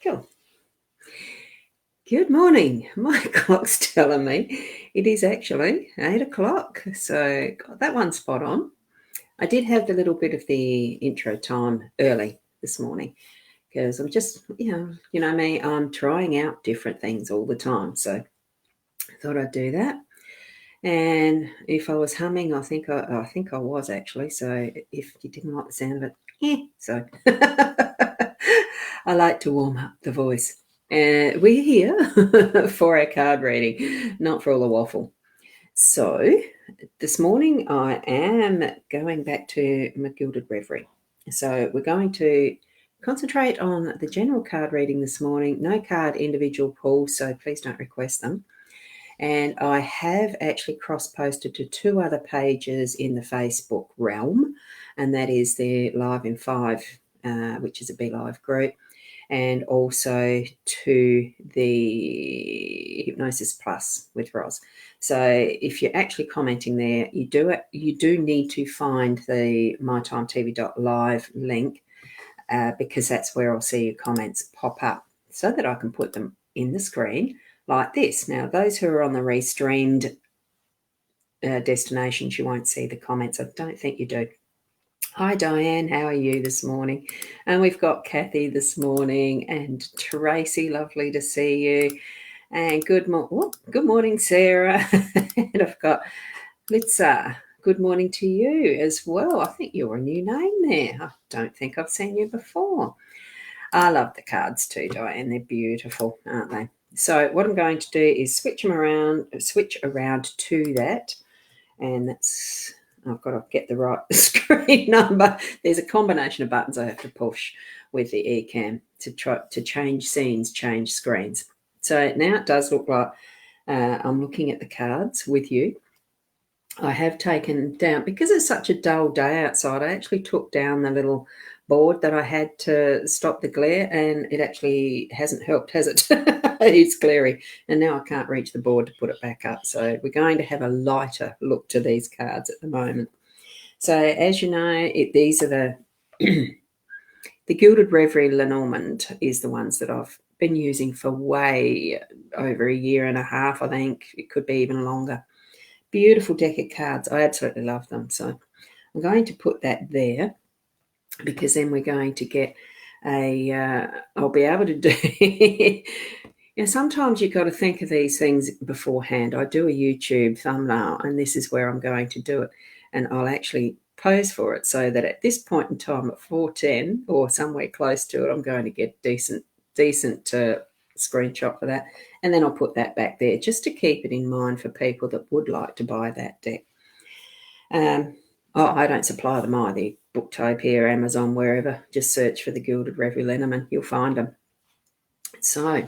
Cool. Good morning. My clock's telling me it is actually 8 o'clock. So got that one spot on. I did have a little bit of the intro time early this morning because I'm just, you know me, I'm trying out different things all the time. So I thought I'd do that. And if I was humming, I think I was actually. So if you didn't like the sound of it, so I like to warm up the voice. We're here for our card reading, not for all the waffle. So this morning I am going back to my Gilded Reverie. So we're going to concentrate on the general card reading this morning. No card individual pulls, so please don't request them. And I have actually cross-posted to 2 other pages in the Facebook realm, and that is the Live in 5, which is a Be Live group, and also to the Hypnosis Plus with Roz. So if you're actually commenting there, you do need to find the mytimetv.live link because that's where I'll see your comments pop up so that I can put them in the screen like this. Now, those who are on the restreamed destinations, you won't see the comments. I don't think you do. Hi, Diane. How are you this morning? And we've got Kathy this morning and Tracy. Lovely to see you. And good morning, Sarah. And I've got Litza. Good morning to you as well. I think you're a new name there. I don't think I've seen you before. I love the cards too, Diane. They're beautiful, aren't they? So what I'm going to do is switch around to that. And that's, I've got to get the right screen number. There's a combination of buttons I have to push with the eCam to try to change scenes, change screens. So now it does look like I'm looking at the cards with you. I have taken down, because it's such a dull day outside, I actually took down the little board that I had to stop the glare, and it actually hasn't helped, has it? It's glary, and now I can't reach the board to put it back up. So we're going to have a lighter look to these cards at the moment. So as you know, these are the the Gilded Reverie Lenormand is the ones that I've been using for way over a year and a half, I think. It could be even longer. Beautiful deck of cards. I absolutely love them. So I'm going to put that there because then we're going to get I'll be able to do sometimes you've got to think of these things beforehand. I do a YouTube thumbnail and this is where I'm going to do it, and I'll actually pose for it so that at this point in time at 4:10 or somewhere close to it, I'm going to get decent screenshot for that, and then I'll put that back there just to keep it in mind for people that would like to buy that deck. I don't supply them either. Booktopia, Amazon, wherever. Just search for the Gilded Reverie Lenormand. You'll find them. So,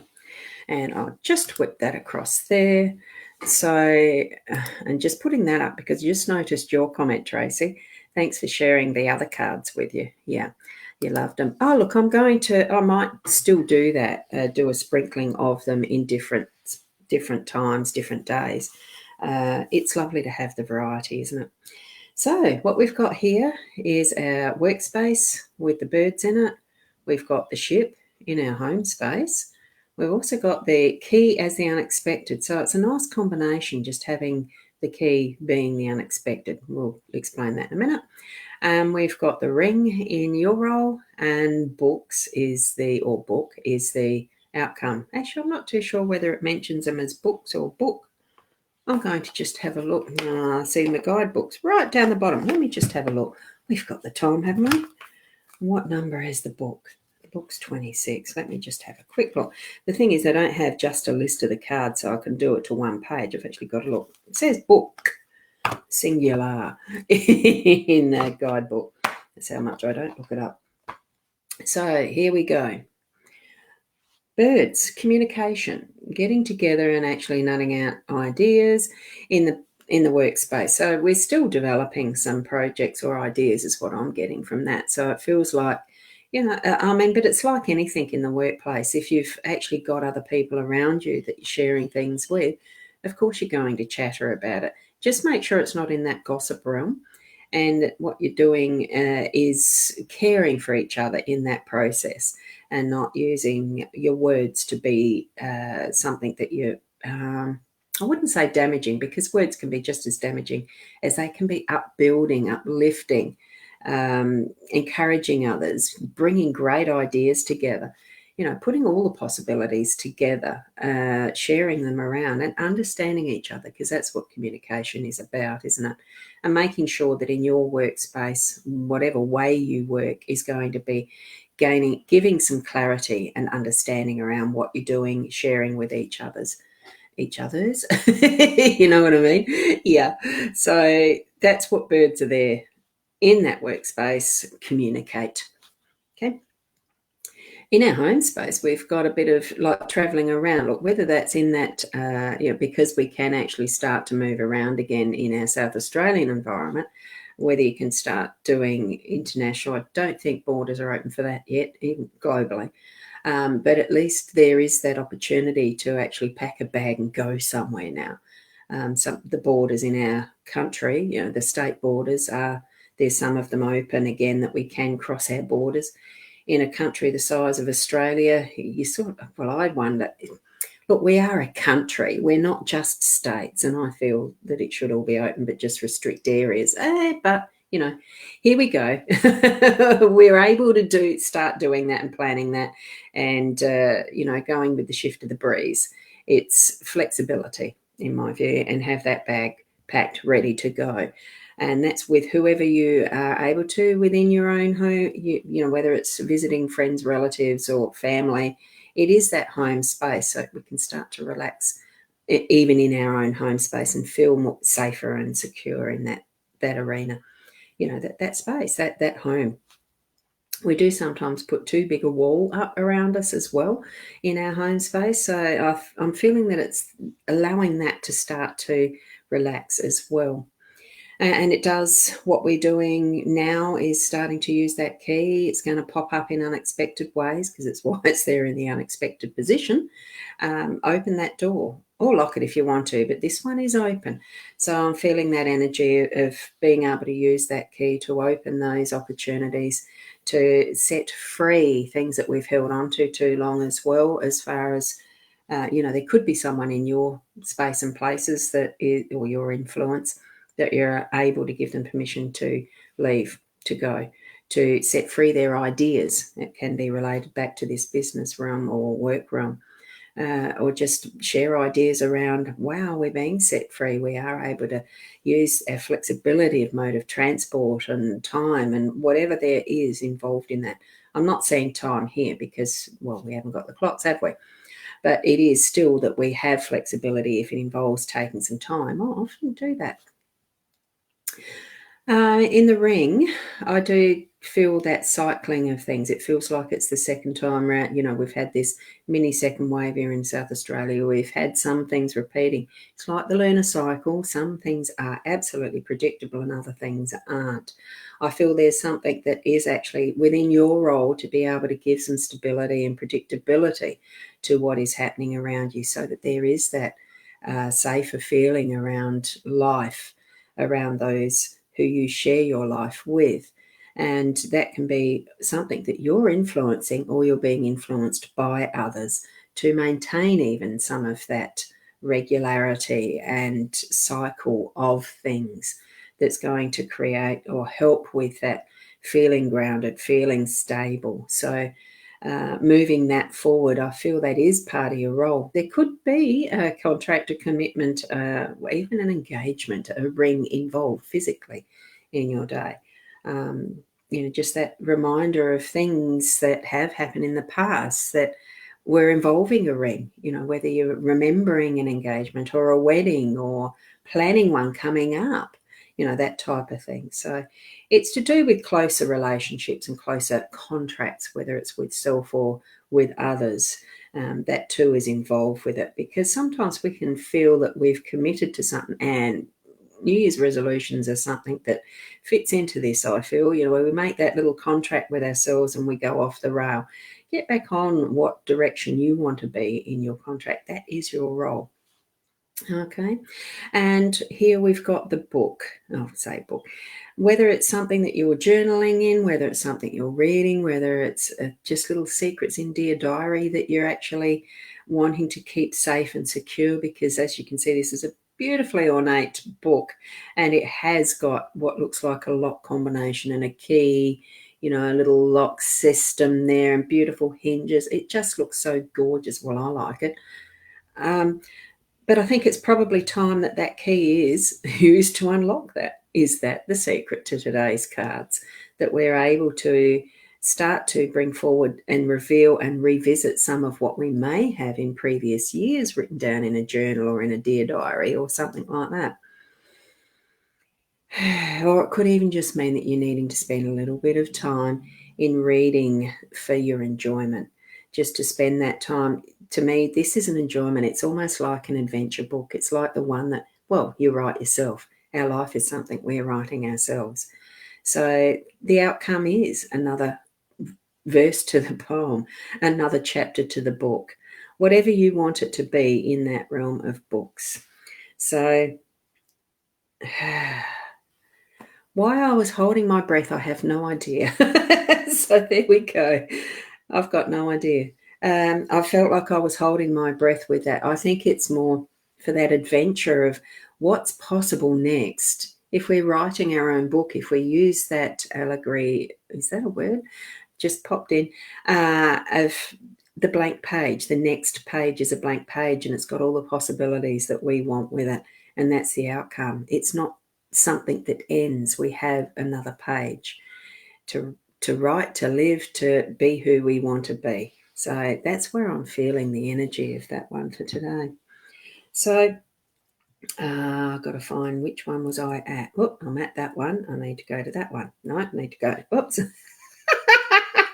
and I'll just whip that across there. So, and just putting that up because you just noticed your comment, Tracy. Thanks for sharing the other cards with you. Yeah, you loved them. Oh, look, I might still do that, do a sprinkling of them in different times, different days. It's lovely to have the variety, isn't it? So what we've got here is our workspace with the birds in it. We've got the ship in our home space. We've also got the key as the unexpected. So it's a nice combination, just having the key being the unexpected. We'll explain that in a minute. We've got the ring in your role, and books is the, or book is the outcome. Actually, I'm not too sure whether it mentions them as books or book. I'm going to just have a look. See the guidebooks right down the bottom. Let me just have a look. We've got the time, haven't we? What number is the book? The book's 26. Let me just have a quick look. The thing is, I don't have just a list of the cards, so I can do it to one page. I've actually got a look. It says book, singular, in the guidebook. That's how much I don't look it up. So here we go. Birds, communication, getting together and actually nutting out ideas in the workspace. So we're still developing some projects or ideas is what I'm getting from that. So it feels like, but it's like anything in the workplace. If you've actually got other people around you that you're sharing things with, of course you're going to chatter about it. Just make sure it's not in that gossip realm, and what you're doing is caring for each other in that process, and not using your words to be something that you, I wouldn't say damaging, because words can be just as damaging as they can be upbuilding, uplifting, encouraging others, bringing great ideas together. Putting all the possibilities together, sharing them around and understanding each other, because that's what communication is about, isn't it? And making sure that in your workspace, whatever way you work, is going to be giving some clarity and understanding around what you're doing, sharing with each other's, you know what I mean? Yeah. So that's what birds are there in that workspace, communicate. Okay. In our home space, we've got a bit of like traveling around. Look, whether that's in that, because we can actually start to move around again in our South Australian environment, whether you can start doing international. I don't think borders are open for that yet, even globally. But at least there is that opportunity to actually pack a bag and go somewhere now. The borders in our country, the state borders there's some of them open again, that we can cross our borders. In a country the size of Australia, I wonder, look, we are a country. We're not just states, and I feel that it should all be open, but just restrict areas. But, here we go. We're able to start doing that and planning that, and, going with the shift of the breeze. It's flexibility, in my view, and have that bag packed, ready to go. And that's with whoever you are able to within your own home, whether it's visiting friends, relatives, or family. It is that home space, so we can start to relax even in our own home space and feel more safer and secure in that arena, that space, that home. We do sometimes put too big a wall up around us as well in our home space. So I'm feeling that it's allowing that to start to relax as well. And it does, what we're doing now is starting to use that key. It's going to pop up in unexpected ways, because it's why it's there in the unexpected position. Open that door, or lock it if you want to, but this one is open. So I'm feeling that energy of being able to use that key to open those opportunities, to set free things that we've held on to too long as well, as far as, there could be someone in your space and places or your influence, that you're able to give them permission to leave, to go, to set free their ideas. It can be related back to this business realm or work realm, or just share ideas around, wow, we're being set free. We are able to use our flexibility of mode of transport and time and whatever there is involved in that. I'm not saying time here because, well, we haven't got the clocks, have we? But it is still that we have flexibility if it involves taking some time off and do that. In the ring, I do feel that cycling of things. It feels like it's the second time around. We've had this mini second wave here in South Australia. We've had some things repeating. It's like the lunar cycle. Some things are absolutely predictable and other things aren't. I feel there's something that is actually within your role to be able to give some stability and predictability to what is happening around you, so that there is that safer feeling around life, around those who you share your life with. And that can be something that you're influencing, or you're being influenced by others to maintain even some of that regularity and cycle of things that's going to create or help with that feeling grounded, feeling stable. So moving that forward, I feel that is part of your role. There could be a contract, a commitment, even an engagement, a ring involved physically in your day. Just that reminder of things that have happened in the past that were involving a ring, whether you're remembering an engagement or a wedding or planning one coming up, that type of thing. So it's to do with closer relationships and closer contracts, whether it's with self or with others. That too is involved with it, because sometimes we can feel that we've committed to something, and New Year's resolutions are something that fits into this, I feel, where we make that little contract with ourselves and we go off the rail. Get back on what direction you want to be in your contract. That is your role. Okay. And here we've got the book. I'll say book. Whether it's something that you're journaling in, whether it's something you're reading, whether it's just little secrets in Dear Diary that you're actually wanting to keep safe and secure, because as you can see, this is a beautifully ornate book, and it has got what looks like a lock combination and a key, a little lock system there and beautiful hinges. It just looks so gorgeous. Well, I like it. But I think it's probably time that key is used to unlock that. Is that the secret to today's cards? That we're able to start to bring forward and reveal and revisit some of what we may have in previous years written down in a journal or in a Dear Diary or something like that. Or it could even just mean that you're needing to spend a little bit of time in reading for your enjoyment, just to spend that time. To me, this is an enjoyment. It's almost like an adventure book. It's like the one that, well, you write yourself. Our life is something we're writing ourselves. So the outcome is another verse to the poem, another chapter to the book, whatever you want it to be in that realm of books. So why I was holding my breath, I have no idea. So there we go. I've got no idea. I felt like I was holding my breath with that. I think it's more for that adventure of what's possible next. If we're writing our own book, if we use that allegory, is that a word? Just popped in, of the blank page. The next page is a blank page, and it's got all the possibilities that we want with it. And that's the outcome. It's not something that ends. We have another page to write, to live, to be who we want to be. So that's where I'm feeling the energy of that one for today. So I've got to find which one was I at. Oh, I'm at that one. I need to go to that one. No, I need to go. Oops.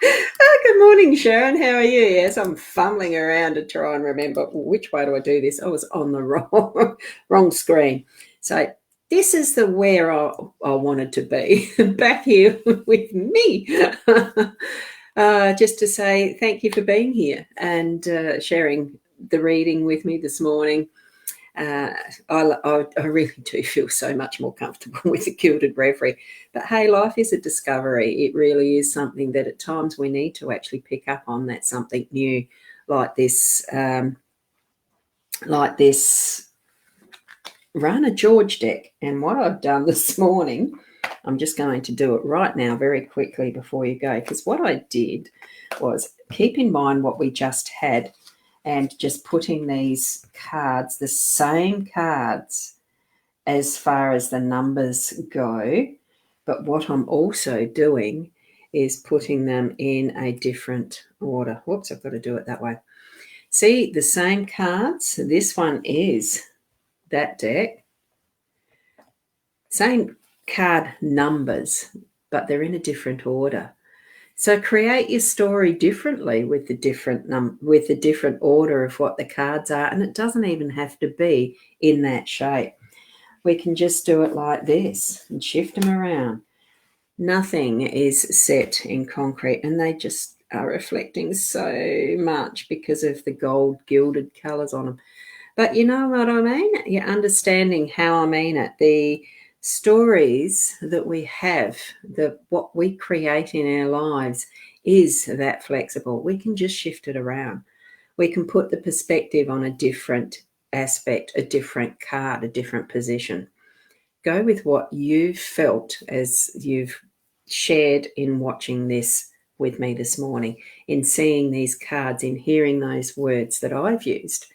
Good morning, Sharon. How are you? Yes, I'm fumbling around to try and remember which way do I do this. I was on the wrong screen. So this is the where I wanted to be, back here with me. Just to say thank you for being here and sharing the reading with me this morning. I really do feel so much more comfortable with the Gilded Reverie. But hey, life is a discovery. It really is something that at times we need to actually pick up on. That something new, like this Rana George deck. And what I've done this morning, I'm just going to do it right now very quickly before you go, because what I did was keep in mind what we just had and just putting these cards, the same cards as far as the numbers go. But what I'm also doing is putting them in a different order. Whoops, I've got to do it that way. See, the same cards. This one is that deck. Same card numbers, but they're in a different order. So create your story differently with the different order of what the cards are, and it doesn't even have to be in that shape. We can just do it like this and shift them around. Nothing is set in concrete, and they just are reflecting so much because of the gold gilded colours on them. But you know what I mean? You're understanding how I mean it. The stories that we have, what we create in our lives is that flexible. We can just shift it around. we can put the perspective on a different aspect, a different card, a different position. Go with what you've felt as you've shared in watching this with me this morning, in seeing these cards, in hearing those words that I've used,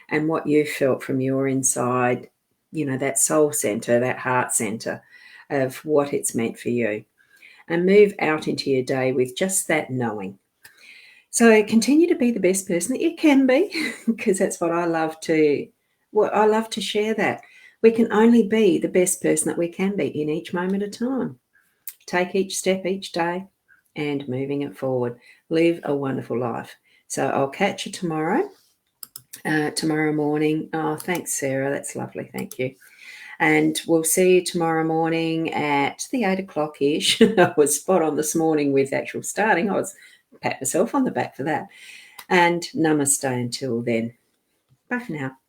and what you felt from your inside, that soul center, that heart center of what it's meant for you. And move out into your day with just that knowing. So continue to be the best person that you can be, because that's what I love to. Well, I love to share that. We can only be the best person that we can be in each moment of time. Take each step each day and moving it forward. Live a wonderful life. So I'll catch you tomorrow morning. Oh, thanks, Sarah. That's lovely. Thank you. And we'll see you tomorrow morning at the 8 o'clock-ish. I was spot on this morning with actual starting. I was pat myself on the back for that. And namaste until then. Bye for now.